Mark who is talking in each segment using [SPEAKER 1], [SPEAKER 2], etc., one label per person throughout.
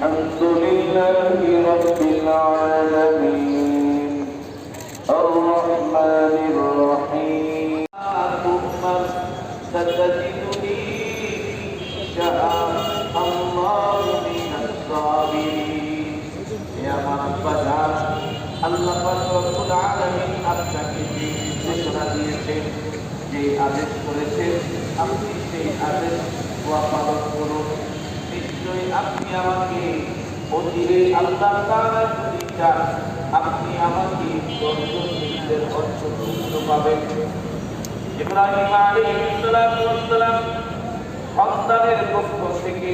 [SPEAKER 1] الحمد لله رب العالمين الرحمن الرحيم ثم ستجدني إن شاء الله من الصابرين يا ربنا আল্লাহ রব্বুল আলামিন আপনাকে যে নির্দেশনা দিয়েছেন, যে আদেশ করেছেন, আপনি সেই আদেশ পালন করুন। নিশ্চয়ই আপনি আমাকে অচিরে আল্লাহ তাআলা যদি চান, আপনি আমাকে দর্শকদের অন্তর্ভুক্ত পাবেন। ইব্রাহিম আলাইহিস সালাম সন্তানের পক্ষ থেকে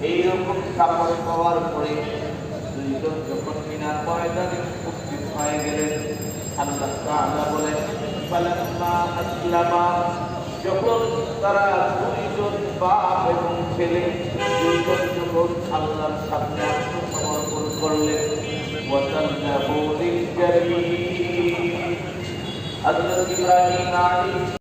[SPEAKER 1] এইরকম সাপোর্ট পাওয়ার পরে দুইজন যখন মিনার ময়দানে উপস্থিত হয়ে গেলেন, আল্লাহ তাআলা বলেন ফালাম্মা আসলামা, যখন তারা দুইজন বাপ এবং ছেলে দুইজন যখন আল্লাহর সামনে আত্মসমর্পণ করলেন, ওয়াতাল্লাহু লিল জাবিন, হযরত ইব্রাহিম আলাইহিস